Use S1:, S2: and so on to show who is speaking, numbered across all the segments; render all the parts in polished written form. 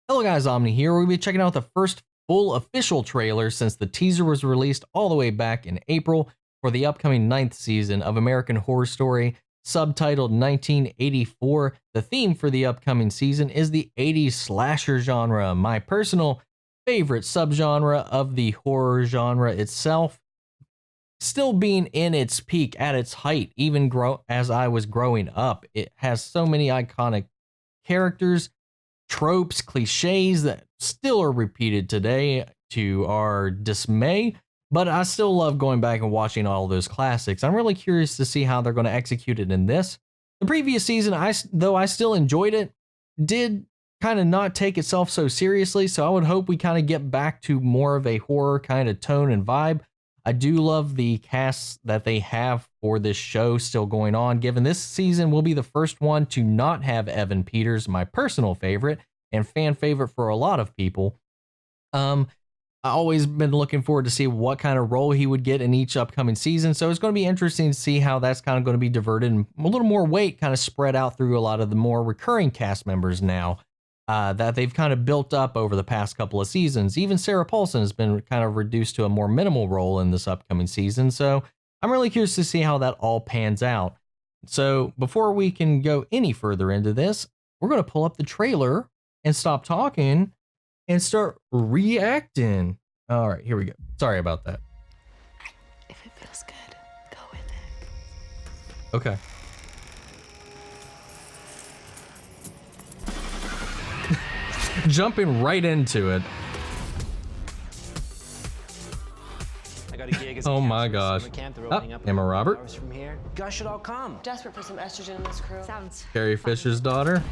S1: Hello guys, Omni here. We'll be checking out the first full official trailer since the teaser was released all the way back in April for the upcoming ninth season of American Horror Story, subtitled 1984. The theme for the upcoming season is the 80s slasher genre, my personal favorite subgenre of the horror genre itself, still being in its peak at its height, even as I was growing up. It has so many iconic characters, tropes, cliches that still are repeated today to our dismay, but I still love going back and watching all those classics. I'm really curious to see how they're going to execute it in this. The previous season, though I still enjoyed it, did kind of not take itself so seriously, so I would hope we kind of get back to more of a horror kind of tone and vibe. I do love the cast that they have for this show still going on, given this season will be the first one to not have Evan Peters, my personal favorite and fan favorite for a lot of people. I always been looking forward to see what kind of role he would get in each upcoming season, so it's going to be interesting to see how that's kind of going to be diverted and a little more weight kind of spread out through a lot of the more recurring cast members now. That they've kind of built up over the past couple of seasons. Even Sarah Paulson has been kind of reduced to a more minimal role in this upcoming season, so I'm really curious to see how that all pans out. So before we can go any further into this, we're going to pull up the trailer and stop talking and start reacting. All right, here we go. Sorry about that.
S2: If it feels good, go with it.
S1: Okay. Jumping right into it.
S3: I got a gig as a
S1: Oh my
S3: counselor
S1: gosh.
S3: summer camp. They're
S1: Oh,
S3: opening up in
S1: Emma
S3: a couple
S1: Robert.
S3: hours from here. You guys should all come.
S2: Desperate for some estrogen in this crew. Sounds
S1: Carrie Fisher's daughter.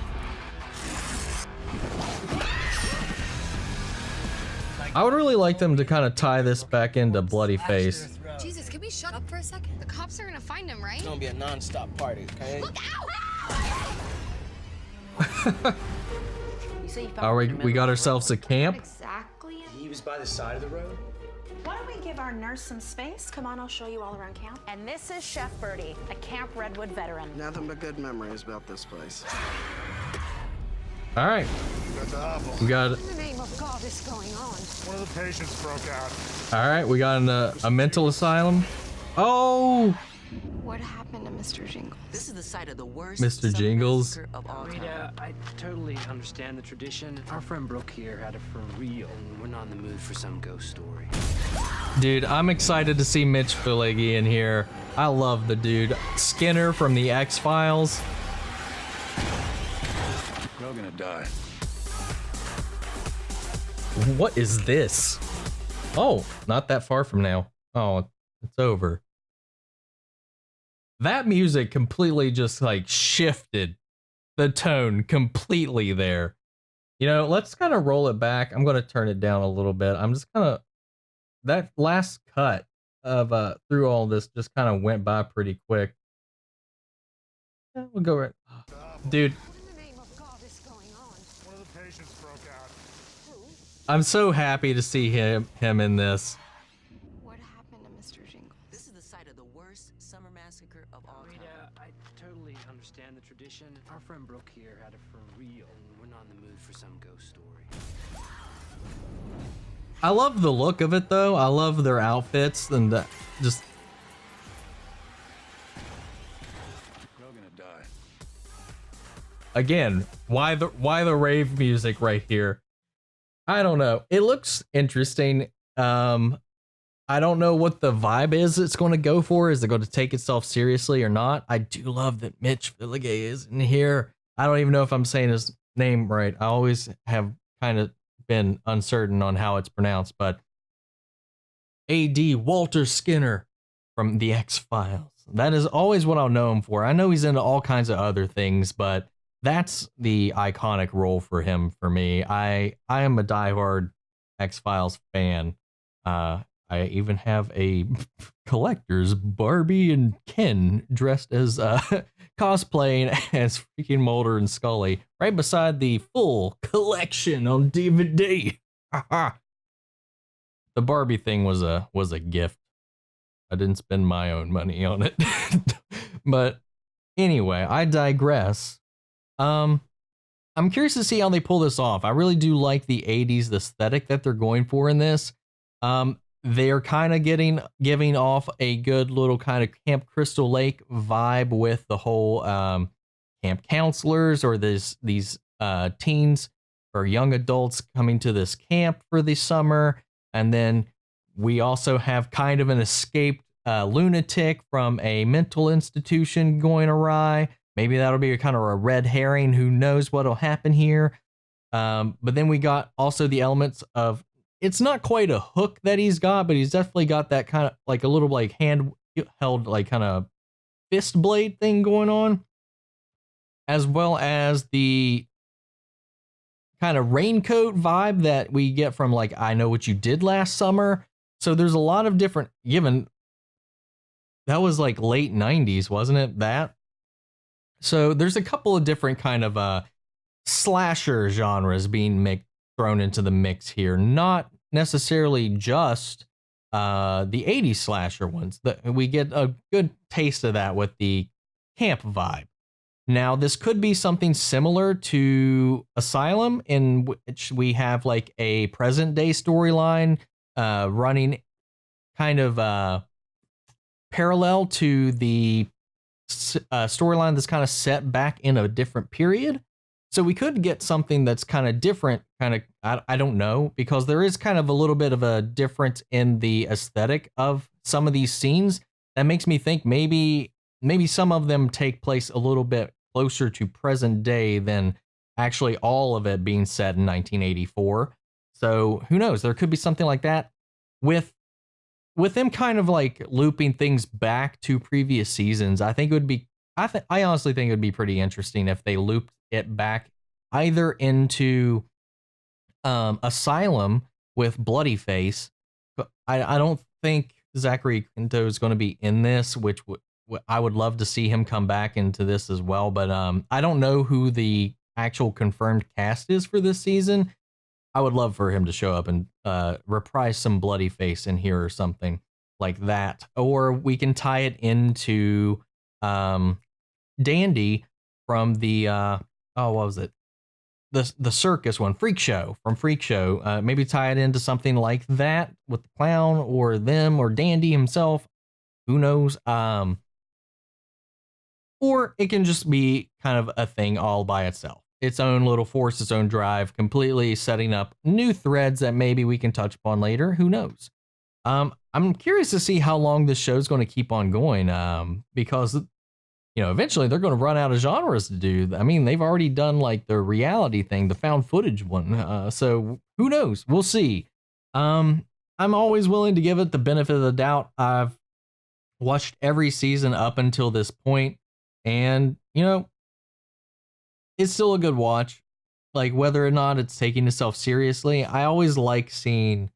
S1: I would really like them to kind of tie this back into Bloody Face.
S4: Jesus, can we shut up for a second? The cops are gonna find him, right?
S5: It's gonna be a non-stop party, okay?
S4: Look out!
S2: You say you found
S1: Are
S2: it in the
S1: we
S2: middle
S1: got
S2: of the
S1: ourselves a camp?
S4: Exactly.
S3: He was by the side of the road.
S6: Why don't we give our nurse some space? Come on, I'll show you all around camp.
S7: And this is Chef Birdie, a Camp Redwood veteran.
S5: Nothing but good memories about this place.
S1: All right, we got.
S4: In the name of God is going on?
S8: One of the patients broke out.
S1: All right, we got a mental asylum. Oh,
S4: What happened to Mr. Jingles?
S2: This is the site of the worst
S1: Mr.
S2: summer
S1: Jingles.
S2: massacre of all time.
S3: Rita, I totally understand the tradition. Our friend Brooke here had it for real, and we're not in the mood for some ghost story.
S1: dude, I'm excited to see Mitch Pileggi in here. I love the dude. Skinner from the X-Files.
S8: You're all gonna die.
S1: What is this? Oh, not that far from now. Oh, it's over. That music completely just like shifted the tone completely there. You know, let's kind of roll it back. I'm going to turn it down a little bit. I'm just kind of, that last cut of through all this just kind of went by pretty quick. Yeah, we'll go right. Dude,
S4: In the name of God is going on?
S8: One of the patients broke out.
S1: I'm so happy to see him in this.
S4: What happened to Mr. Jingles?
S2: This is the site of the worst summer massacre of all time.
S3: Rita, I totally understand the tradition. Our friend Brooke here had it for real, and we're not in the mood for some ghost story.
S1: I love the look of it though. I love their outfits and just
S8: You're all gonna die.
S1: again, why the rave music right here? I don't know. It looks interesting. I don't know what the vibe is it's going to go for. Is it going to take itself seriously or not? I do love that Mitch Pileggi is in here. I don't even know if I'm saying his name right. I always have kind of been uncertain on how it's pronounced, but A.D. Walter Skinner from the X-Files. That is always what I'll know him for. I know he's into all kinds of other things, but that's the iconic role for him for me. I am a diehard X-Files fan. I even have a collector's Barbie and Ken dressed as cosplaying as freaking Mulder and Scully right beside the full collection on DVD. The Barbie thing was a gift. I didn't spend my own money on it. But anyway, I digress. I'm curious to see how they pull this off. I really do like the 80s aesthetic that they're going for in this. They're kind of giving off a good little kind of Camp Crystal Lake vibe with the whole camp counselors or these teens or young adults coming to this camp for the summer. And then we also have kind of an escaped lunatic from a mental institution going awry. Maybe that'll be a kind of a red herring. Who knows what'll happen here? But then we got also the elements of, it's not quite a hook that he's got, but he's definitely got that kind of like a little like hand held like kind of fist blade thing going on, as well as the kind of raincoat vibe that we get from like I Know What You Did Last Summer. So there's a lot of different, given that was like late 90s, wasn't it? That. So there's a couple of different kind of slasher genres being thrown into the mix here, not necessarily just the 80s slasher ones. We get a good taste of that with the camp vibe. Now, this could be something similar to Asylum, in which we have like a present day storyline running kind of parallel to the storyline that's kind of set back in a different period. So we could get something that's kind of different, kind of, I don't know, because there is kind of a little bit of a difference in the aesthetic of some of these scenes that makes me think maybe some of them take place a little bit closer to present day than actually all of it being set in 1984. So who knows? There could be something like that with them kind of like looping things back to previous seasons. I think it would be, I honestly think it would be pretty interesting if they looped it back either into Asylum with Bloody Face. But I don't think Zachary Quinto is going to be in this, which I would love to see him come back into this as well. But I don't know who the actual confirmed cast is for this season. I would love for him to show up and reprise some Bloody Face in here or something like that. Or we can tie it into Dandy from the what was it? The circus one, Freak Show, from Freak Show. Maybe tie it into something like that with the clown or them or Dandy himself. Who knows? Or it can just be kind of a thing all by itself. Its own little force, its own drive, completely setting up new threads that maybe we can touch upon later. Who knows? I'm curious to see how long this show's going to keep on going, because eventually they're going to run out of genres to do. I mean, they've already done like the reality thing, the found footage one. So who knows? We'll see. I'm always willing to give it the benefit of the doubt. I've watched every season up until this point, and it's still a good watch. Like, whether or not it's taking itself seriously, I always like seeing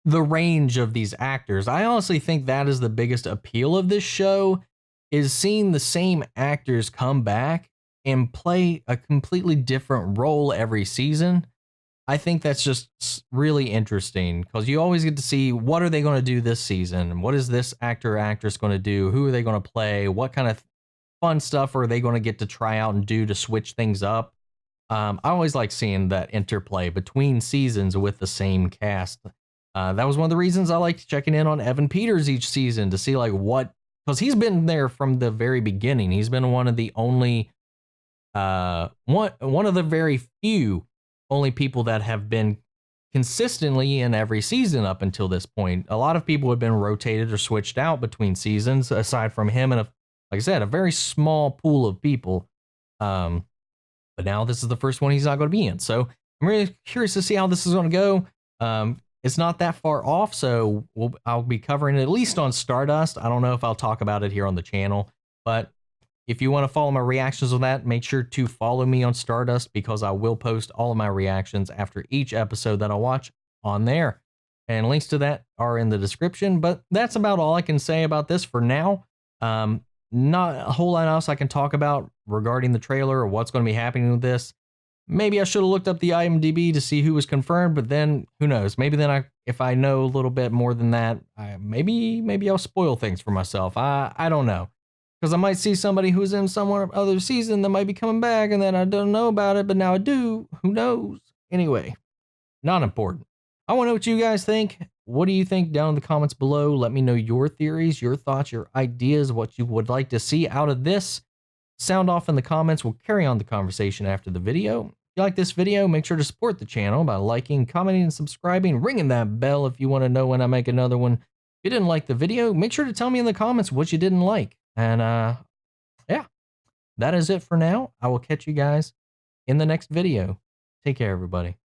S1: the range of these actors. I honestly think that is the biggest appeal of this show, is seeing the same actors come back and play a completely different role every season. I think that's just really interesting, because you always get to see what are they going to do this season? What is this actor or actress going to do? Who are they going to play? What kind of fun stuff are they going to get to try out and do to switch things up? I always like seeing that interplay between seasons with the same cast. That was one of the reasons I liked checking in on Evan Peters each season, to see like what, because he's been there from the very beginning. He's been one of the only, one of the very few only people that have been consistently in every season up until this point. A lot of people have been rotated or switched out between seasons, aside from him and, like I said, a very small pool of people. But now this is the first one he's not going to be in. So I'm really curious to see how this is going to go. It's not that far off, so I'll be covering it at least on Stardust. I don't know if I'll talk about it here on the channel, but if you want to follow my reactions on that, make sure to follow me on Stardust, because I will post all of my reactions after each episode that I watch on there. And links to that are in the description, but that's about all I can say about this for now. Not a whole lot else I can talk about regarding the trailer or what's going to be happening with this. Maybe I should have looked up the IMDb to see who was confirmed, but then who knows? Maybe then if I know a little bit more than that, maybe I'll spoil things for myself. I don't know. Because I might see somebody who's in some other season that might be coming back and then I don't know about it, but now I do. Who knows? Anyway, not important. I want to know what you guys think. What do you think down in the comments below? Let me know your theories, your thoughts, your ideas, what you would like to see out of this. Sound off in the comments. We'll carry on the conversation after the video. If you like this video, make sure to support the channel by liking, commenting, and subscribing, ringing that bell if you want to know when I make another one. If you didn't like the video, make sure to tell me in the comments what you didn't like. And yeah, that is it for now. I will catch you guys in the next video. Take care, everybody.